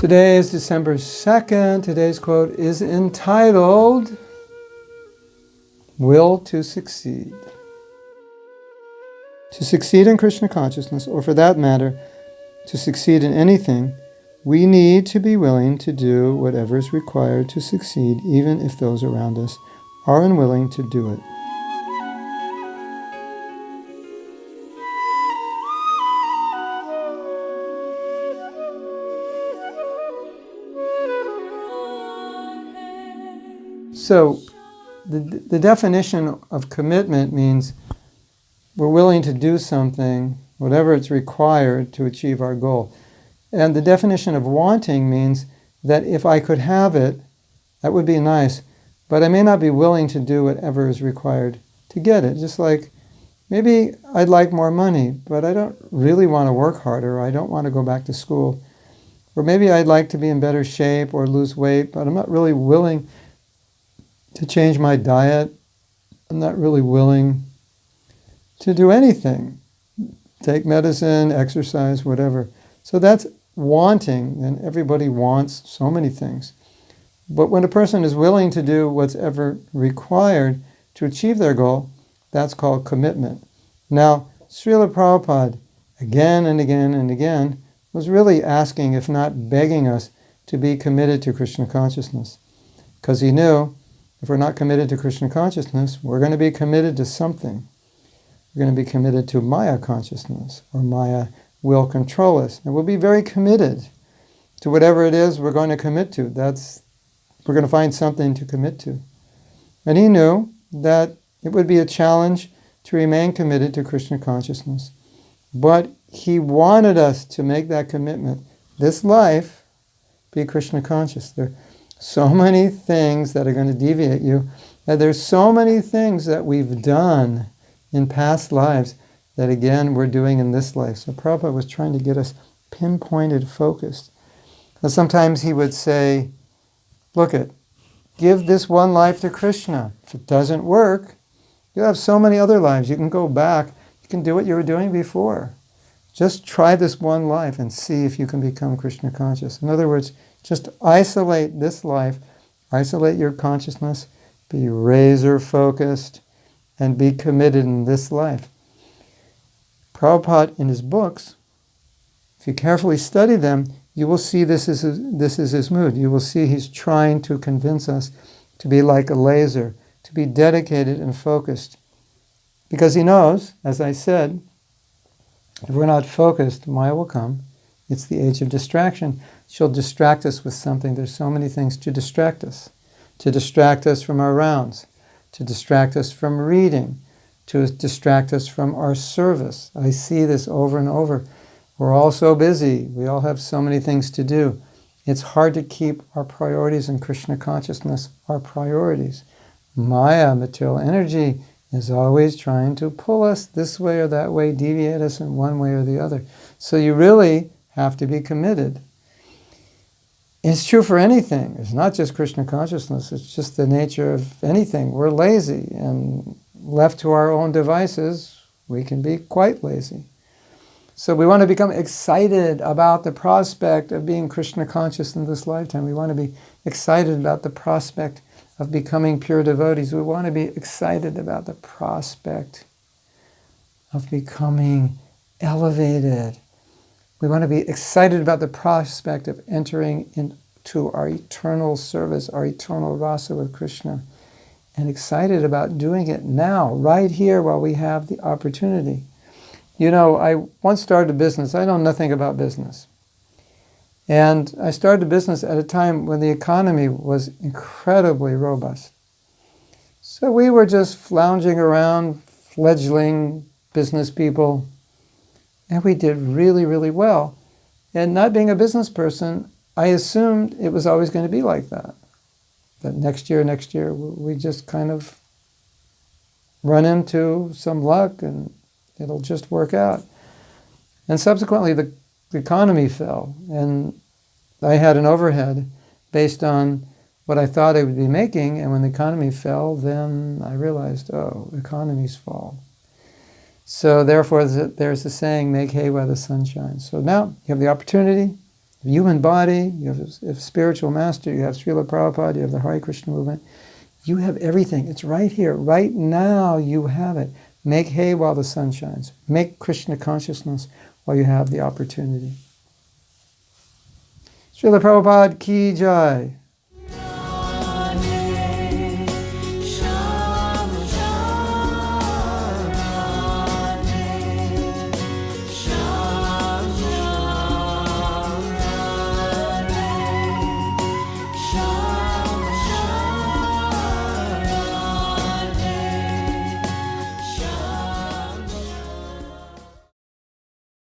Today is December 2nd. Today's quote is entitled, Will to Succeed. To succeed in Krishna consciousness, or for that matter, to succeed in anything, we need to be willing to do whatever is required to succeed, even if those around us are unwilling to do it. So, the definition of commitment means we're willing to do something, whatever it's required to achieve our goal. And the definition of wanting means that if I could have it, that would be nice, but I may not be willing to do whatever is required to get it. Just like maybe I'd like more money, but I don't really want to work harder. I don't want to go back to school. Or maybe I'd like to be in better shape or lose weight, but I'm not really willing to change my diet. I'm not really willing to do anything. Take medicine, exercise, whatever. So that's wanting, and everybody wants so many things. But when a person is willing to do what's ever required to achieve their goal, that's called commitment. Now, Srila Prabhupada, again and again and again, was really asking, if not begging us, to be committed to Krishna consciousness. Because he knew, if we're not committed to Krishna consciousness, we're going to be committed to something. We're going to be committed to Maya consciousness, or Maya will control us. And we'll be very committed to whatever it is we're going to commit to. We're going to find something to commit to. And he knew that it would be a challenge to remain committed to Krishna consciousness. But he wanted us to make that commitment. This life, be Krishna conscious. There are so many things that are going to deviate you. And there's so many things that we've done in past lives that, again, we're doing in this life. So Prabhupada was trying to get us pinpointed, focused. And sometimes he would say, give this one life to Krishna. If it doesn't work, you'll have so many other lives. You can go back. You can do what you were doing before. Just try this one life and see if you can become Krishna conscious. In other words, just isolate this life, isolate your consciousness, be razor focused, and be committed in this life. Prabhupada, in his books, if you carefully study them, you will see this is his mood. You will see he's trying to convince us to be like a laser, to be dedicated and focused. Because he knows, as I said, if we're not focused, Maya will come. It's the age of distraction. She'll distract us with something. There's so many things to distract us from our rounds, to distract us from reading, to distract us from our service. I see this over and over. We're all so busy. We all have so many things to do. It's hard to keep our priorities in Krishna consciousness, our priorities. Maya, material energy, is always trying to pull us this way or that way, deviate us in one way or the other. So you really have to be committed. It's true for anything. It's not just Krishna consciousness. It's just the nature of anything. We're lazy, and left to our own devices, we can be quite lazy. So we want to become excited about the prospect of being Krishna conscious in this lifetime. We want to be excited about the prospect of becoming pure devotees. We want to be excited about the prospect of becoming elevated. We want to be excited about the prospect of entering into our eternal service, our eternal rasa with Krishna, and excited about doing it now, right here, while we have the opportunity. You know, I once started a business. I know nothing about business. And I started a business at a time when the economy was incredibly robust. So we were just flounging around, fledgling business people, and we did really, really well. And not being a business person, I assumed it was always going to be like that. That next year, we just kind of run into some luck and it'll just work out. And subsequently, the economy fell, and I had an overhead based on what I thought I would be making, and when the economy fell, then I realized, economies fall. So therefore, there's a saying, make hay while the sun shines. So now you have the opportunity, you human body, you have a spiritual master, you have Srila Prabhupada, you have the Hare Krishna movement. You have everything. It's right here. Right now you have it. Make hay while the sun shines. Make Krishna consciousness while you have the opportunity. Srila Prabhupada ki jai.